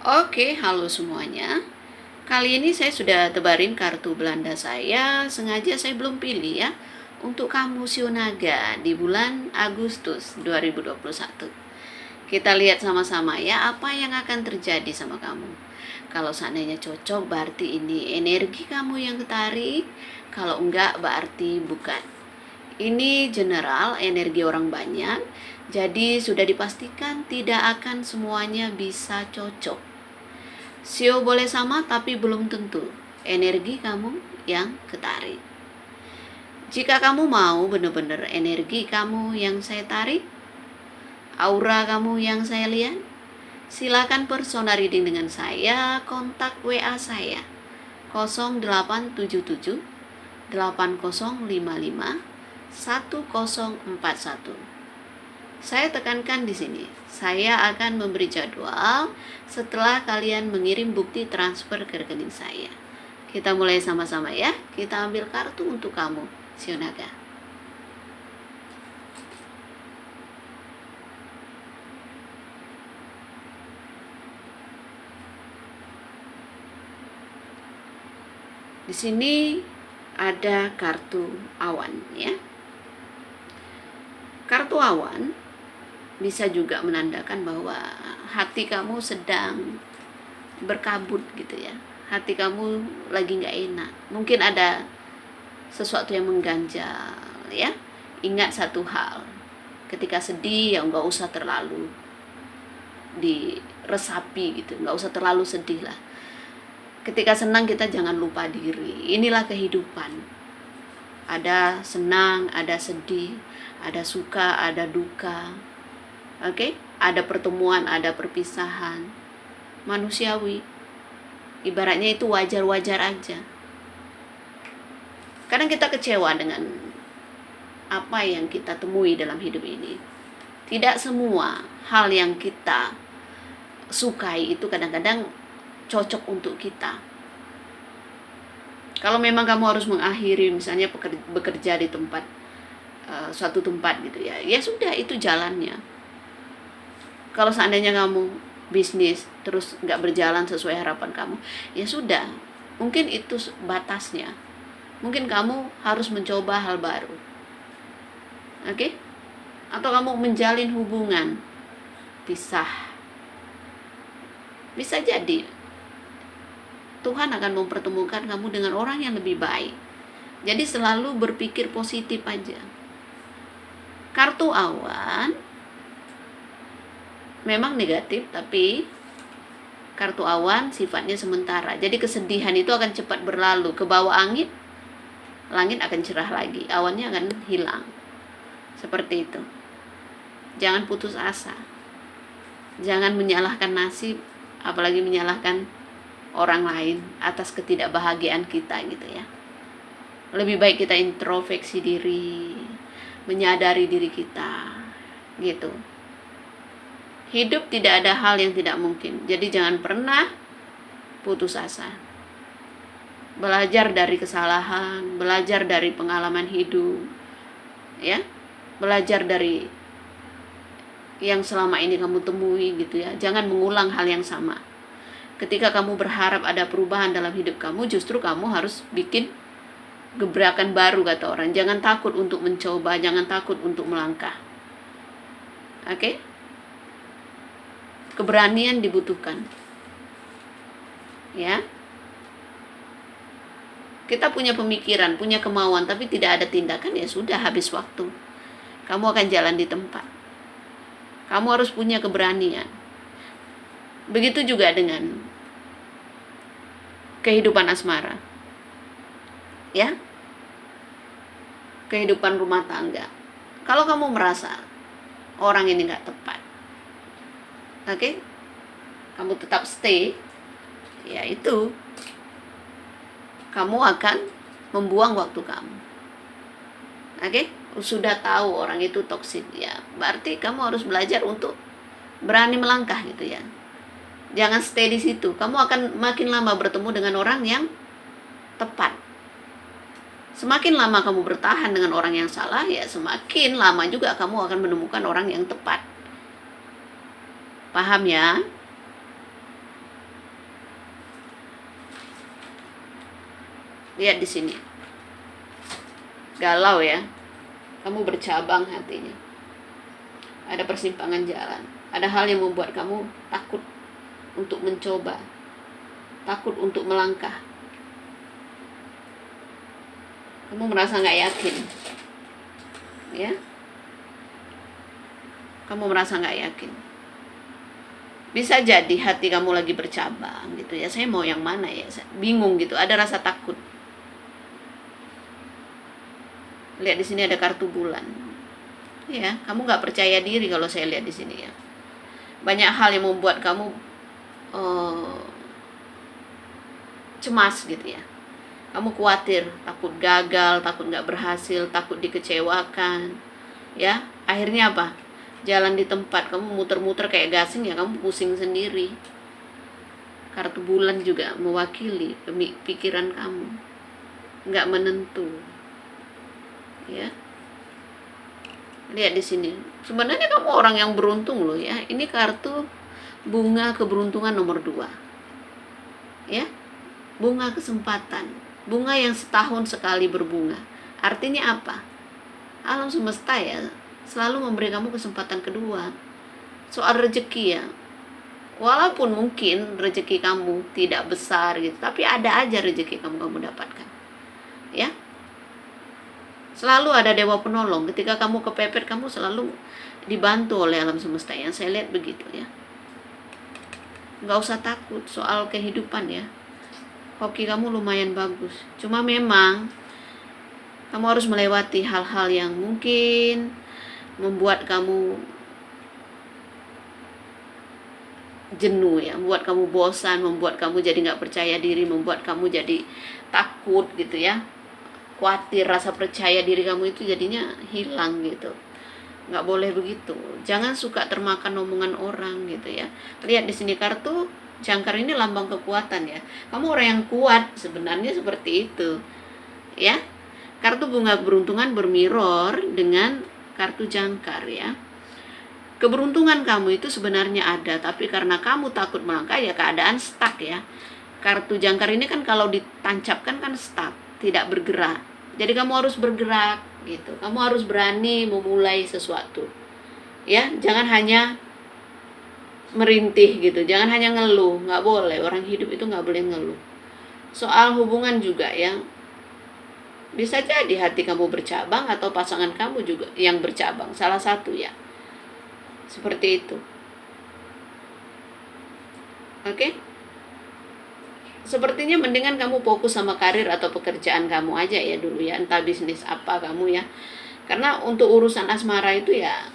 Oke, halo semuanya. Kali ini saya sudah tebarin kartu Belanda saya, sengaja saya belum pilih ya, untuk kamu Shio Naga di bulan Agustus 2021. Kita lihat sama-sama ya apa yang akan terjadi sama kamu. Kalau seandainya cocok berarti ini energi kamu yang ketarik, kalau enggak berarti bukan. Ini general energi orang banyak, jadi sudah dipastikan tidak akan semuanya bisa cocok. Sio boleh sama tapi belum tentu energi kamu yang ketarik. Jika kamu mau benar-benar energi kamu yang saya tarik, aura kamu yang saya lihat, silakan persona reading dengan saya, kontak WA saya 0877 8055 1041. Saya tekankan di sini, saya akan memberi jadwal setelah kalian mengirim bukti transfer ke rekening saya. Kita mulai sama-sama ya. Kita ambil kartu untuk kamu, Shio Naga. Di sini ada kartu awan ya. Kartu awan bisa juga menandakan bahwa hati kamu sedang berkabut gitu ya. Hati kamu lagi nggak enak. Mungkin ada sesuatu yang mengganjal ya. Ingat satu hal, ketika sedih ya nggak usah terlalu diresapi gitu, nggak usah terlalu sedih lah. Ketika senang kita jangan lupa diri. Inilah kehidupan. Ada senang, ada sedih, ada suka, ada duka. Oke? Ada pertemuan, ada perpisahan. Manusiawi. Ibaratnya itu wajar-wajar aja. Kadang kita kecewa dengan apa yang kita temui dalam hidup ini. Tidak semua hal yang kita sukai itu kadang-kadang cocok untuk kita. Kalau memang kamu harus mengakhiri misalnya bekerja di tempat suatu tempat gitu ya, ya sudah, itu jalannya. Kalau seandainya kamu bisnis terus nggak berjalan sesuai harapan kamu, ya sudah, mungkin itu batasnya. Mungkin kamu harus mencoba hal baru. Oke? Atau kamu menjalin hubungan, pisah. Bisa jadi Tuhan akan mempertemukan kamu dengan orang yang lebih baik. Jadi selalu berpikir positif aja. Kartu awan memang negatif, tapi kartu awan sifatnya sementara. Jadi kesedihan itu akan cepat berlalu. Ke bawah angin, langit akan cerah lagi. Awannya akan hilang. Seperti itu. Jangan putus asa. Jangan menyalahkan nasib, apalagi menyalahkan orang lain atas ketidakbahagiaan kita gitu ya. Lebih baik kita introspeksi diri, menyadari diri kita gitu. Hidup tidak ada hal yang tidak mungkin. Jadi jangan pernah putus asa. Belajar dari kesalahan, belajar dari pengalaman hidup. Ya. Belajar dari yang selama ini kamu temui gitu ya. Jangan mengulang hal yang sama. Ketika kamu berharap ada perubahan dalam hidup kamu, justru kamu harus bikin gebrakan baru, kata orang. Jangan takut untuk mencoba, jangan takut untuk melangkah. Oke? Keberanian dibutuhkan. Ya. Kita punya pemikiran, punya kemauan, tapi tidak ada tindakan, ya sudah, habis waktu. Kamu akan jalan di tempat. Kamu harus punya keberanian. Begitu juga dengan kehidupan asmara. Ya. Kehidupan rumah tangga. Kalau kamu merasa orang ini gak tepat, oke, kamu tetap stay, ya itu kamu akan membuang waktu kamu. Oke, sudah tahu orang itu toksik ya, berarti kamu harus belajar untuk berani melangkah gitu ya. Jangan stay di situ. Kamu akan makin lama bertemu dengan orang yang tepat. Semakin lama kamu bertahan dengan orang yang salah, ya semakin lama juga kamu akan menemukan orang yang tepat. Paham ya? Lihat di sini. Galau ya. Kamu bercabang hatinya. Ada persimpangan jalan. Ada hal yang membuat kamu takut untuk mencoba. Takut untuk melangkah. Kamu merasa gak yakin. Ya. Kamu merasa gak yakin. Bisa jadi hati kamu lagi bercabang gitu ya. Saya mau yang mana ya? Bingung gitu. Ada rasa takut. Lihat di sini ada kartu bulan. Ya, kamu nggak percaya diri kalau saya lihat di sini ya. Banyak hal yang membuat kamu cemas gitu ya. Kamu khawatir, takut gagal, takut nggak berhasil, takut dikecewakan. Ya, akhirnya apa? Jalan di tempat, kamu muter-muter kayak gasing ya, kamu pusing sendiri. Kartu bulan juga mewakili pikiran kamu. Nggak menentu. Ya. Lihat di sini. Sebenarnya kamu orang yang beruntung loh ya. Ini kartu bunga keberuntungan nomor 2. Ya. Bunga kesempatan. Bunga yang setahun sekali berbunga. Artinya apa? Alam semesta ya selalu memberi kamu kesempatan kedua. Soal rezeki ya. Walaupun mungkin rezeki kamu tidak besar gitu, tapi ada aja rezeki kamu dapatkan. Ya. Selalu ada dewa penolong. Ketika kamu kepepet, kamu selalu dibantu oleh alam semesta. Yang saya lihat begitu ya. Nggak usah takut soal kehidupan ya. Hoki kamu lumayan bagus. Cuma memang kamu harus melewati hal-hal yang mungkin membuat kamu jenuh ya. Membuat kamu bosan, membuat kamu jadi nggak percaya diri, membuat kamu jadi takut gitu ya. Khawatir, rasa percaya diri kamu itu jadinya hilang gitu. Nggak boleh begitu. Jangan suka termakan omongan orang gitu ya. Lihat di sini kartu jangkar ini lambang kekuatan ya. Kamu orang yang kuat sebenarnya seperti itu. Ya. Kartu bunga keberuntungan bermirror dengan kartu jangkar ya. Keberuntungan kamu itu sebenarnya ada, tapi karena kamu takut melangkah ya keadaan stuck ya. Kartu jangkar ini kan kalau ditancapkan kan stuck, tidak bergerak. Jadi kamu harus bergerak gitu. Kamu harus berani memulai sesuatu. Ya, jangan hanya merintih gitu. Jangan hanya ngeluh, nggak boleh. Orang hidup itu nggak boleh ngeluh. Soal hubungan juga ya. Bisa jadi hati kamu bercabang atau pasangan kamu juga yang bercabang. Salah satu ya. Seperti itu. Oke? Sepertinya mendingan kamu fokus sama karir atau pekerjaan kamu aja ya dulu ya. Entah bisnis apa kamu ya. Karena untuk urusan asmara itu ya,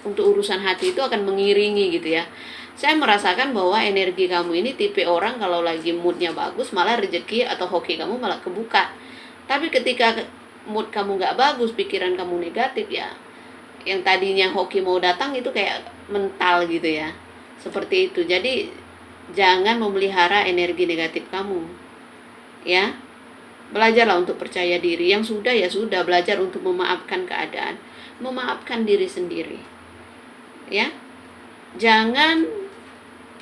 untuk urusan hati itu akan mengiringi gitu ya. Saya merasakan bahwa energi kamu ini tipe orang kalau lagi moodnya bagus, malah rezeki atau hoki kamu malah kebuka. Tapi ketika mood kamu gak bagus, pikiran kamu negatif ya, yang tadinya hoki mau datang itu kayak mental gitu ya. Seperti itu. Jadi jangan memelihara energi negatif kamu. Ya. Belajarlah untuk percaya diri. Yang sudah ya sudah, belajar untuk memaafkan keadaan, memaafkan diri sendiri. Ya. Jangan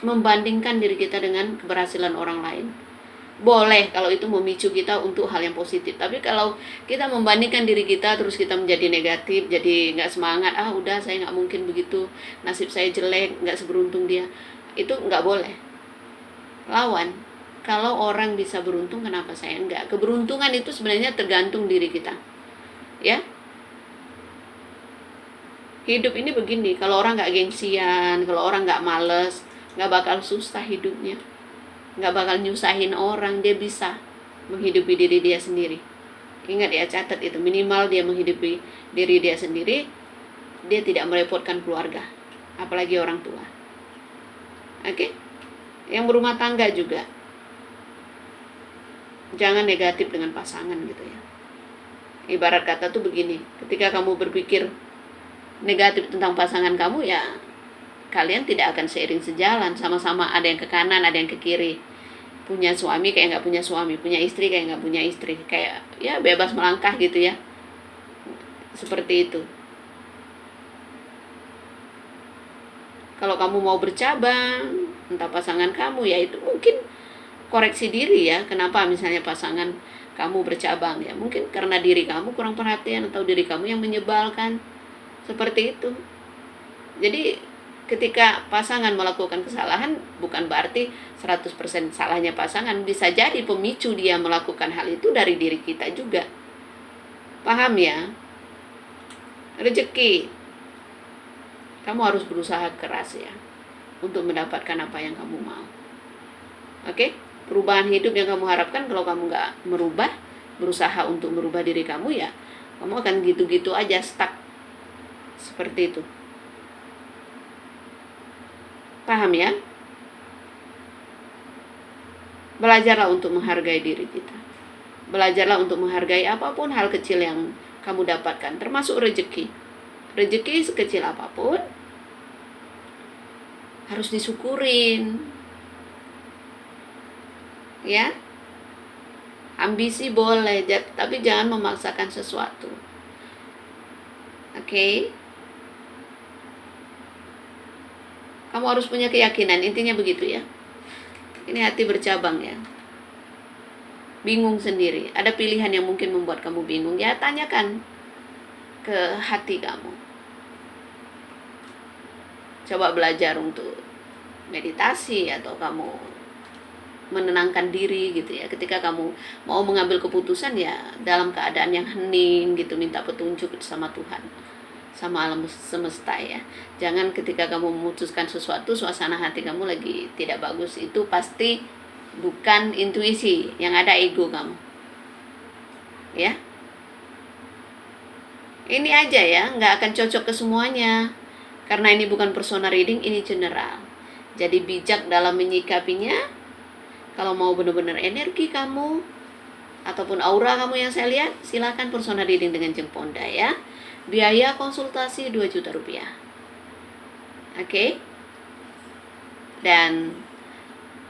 membandingkan diri kita dengan keberhasilan orang lain. Boleh kalau itu memicu kita untuk hal yang positif. Tapi kalau kita membandingkan diri kita terus kita menjadi negatif, jadi nggak semangat, udah saya nggak mungkin begitu, nasib saya jelek, nggak seberuntung dia, itu nggak boleh. Lawan. Kalau orang bisa beruntung, kenapa saya enggak? Keberuntungan itu sebenarnya tergantung diri kita. Ya. Hidup ini begini, kalau orang nggak gengsian, kalau orang nggak males, nggak bakal susah hidupnya. Nggak bakal nyusahin orang, dia bisa menghidupi diri dia sendiri. Ingat ya, catat itu, minimal dia menghidupi diri dia sendiri, dia tidak merepotkan keluarga, apalagi orang tua. Oke? Yang berumah tangga juga, jangan negatif dengan pasangan gitu ya. Ibarat kata tuh begini, ketika kamu berpikir negatif tentang pasangan kamu ya, kalian tidak akan seiring sejalan, sama-sama ada yang ke kanan, ada yang ke kiri. Punya suami kayak nggak punya suami, punya istri kayak nggak punya istri, kayak ya bebas melangkah gitu ya. Seperti itu. Kalau kamu mau bercabang, entah pasangan kamu ya itu mungkin koreksi diri ya. Kenapa misalnya pasangan kamu bercabang ya. Mungkin karena diri kamu kurang perhatian atau diri kamu yang menyebalkan. Seperti itu. Jadi ketika pasangan melakukan kesalahan bukan berarti 100% salahnya pasangan. Bisa jadi pemicu dia melakukan hal itu dari diri kita juga. Paham ya? Rezeki. Kamu harus berusaha keras ya untuk mendapatkan apa yang kamu mau. Oke? Perubahan hidup yang kamu harapkan, kalau kamu nggak merubah, berusaha untuk merubah diri kamu, ya kamu akan gitu-gitu aja, stuck seperti itu. Paham ya? Belajarlah untuk menghargai diri kita. Belajarlah untuk menghargai apapun hal kecil yang kamu dapatkan, termasuk rezeki. Rezeki sekecil apapun harus disyukurin. Ya, ambisi boleh, tapi jangan memaksakan sesuatu. Oke? Kamu harus punya keyakinan, intinya begitu ya. Ini hati bercabang ya. Bingung sendiri. Ada pilihan yang mungkin membuat kamu bingung, ya tanyakan ke hati kamu. Coba belajar untuk meditasi atau kamu menenangkan diri gitu ya. Ketika kamu mau mengambil keputusan, ya dalam keadaan yang hening gitu, minta petunjuk sama Tuhan, sama alam semesta ya. Jangan ketika kamu memutuskan sesuatu, suasana hati kamu lagi tidak bagus, itu pasti bukan intuisi, yang ada ego kamu. Ya. Ini aja ya, nggak akan cocok ke semuanya. Karena ini bukan personal reading, ini general. Jadi bijak dalam menyikapinya. Kalau mau benar-benar energi kamu ataupun aura kamu yang saya lihat, silakan personal reading dengan Jeng Ponda ya. Biaya konsultasi 2 juta rupiah. Oke? Dan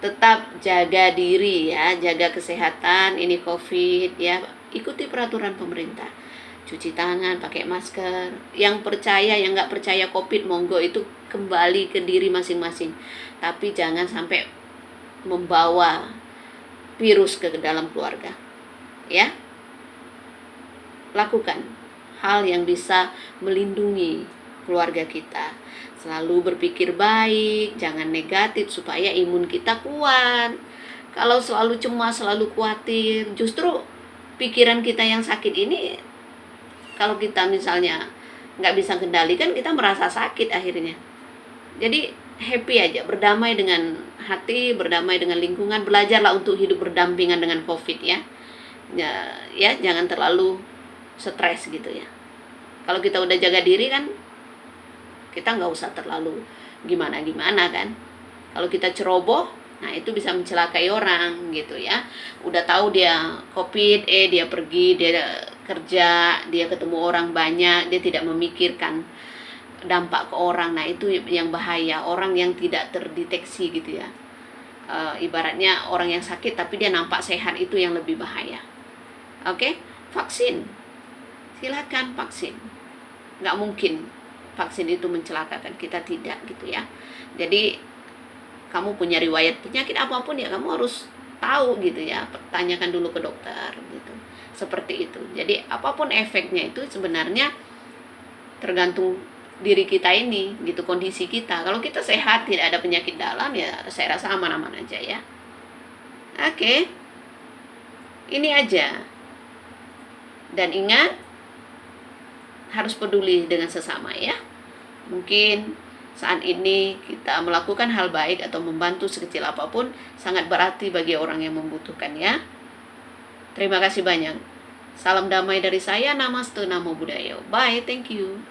tetap jaga diri ya, jaga kesehatan, ini COVID ya. Ikuti peraturan pemerintah. Cuci tangan, pakai masker. Yang percaya, yang nggak percaya COVID, monggo, itu kembali ke diri masing-masing. Tapi jangan sampai membawa virus ke dalam keluarga. Ya. Lakukan hal yang bisa melindungi keluarga kita. Selalu berpikir baik, jangan negatif supaya imun kita kuat. Kalau selalu cemas, selalu khawatir, justru pikiran kita yang sakit ini, kalau kita misalnya nggak bisa kendalikan, kita merasa sakit akhirnya. Jadi happy aja, berdamai dengan hati, berdamai dengan lingkungan. Belajarlah untuk hidup berdampingan dengan COVID ya. Ya, jangan terlalu stres gitu ya. Kalau kita udah jaga diri kan, kita nggak usah terlalu gimana-gimana kan. Kalau kita ceroboh, nah itu bisa mencelakai orang gitu ya. Udah tahu dia COVID, dia pergi, dia kerja, dia ketemu orang banyak, dia tidak memikirkan dampak ke orang. Nah itu yang bahaya, orang yang tidak terdeteksi gitu ya. Ibaratnya orang yang sakit tapi dia nampak sehat, itu yang lebih bahaya. Oke? Vaksin, silakan vaksin. Nggak mungkin vaksin itu mencelakakan kita, tidak gitu ya. Jadi kamu punya riwayat penyakit apapun ya, kamu harus tahu gitu ya, tanyakan dulu ke dokter gitu. Seperti itu. Jadi apapun efeknya itu sebenarnya tergantung diri kita ini gitu, kondisi kita. Kalau kita sehat, tidak ada penyakit dalam, ya saya rasa aman-aman aja ya. Oke. Ini aja. Dan ingat, harus peduli dengan sesama ya. Mungkin saat ini kita melakukan hal baik atau membantu sekecil apapun sangat berarti bagi orang yang membutuhkan ya. Terima kasih banyak. Salam damai dari saya, Namaste, Namo Buddhaya. Bye, thank you.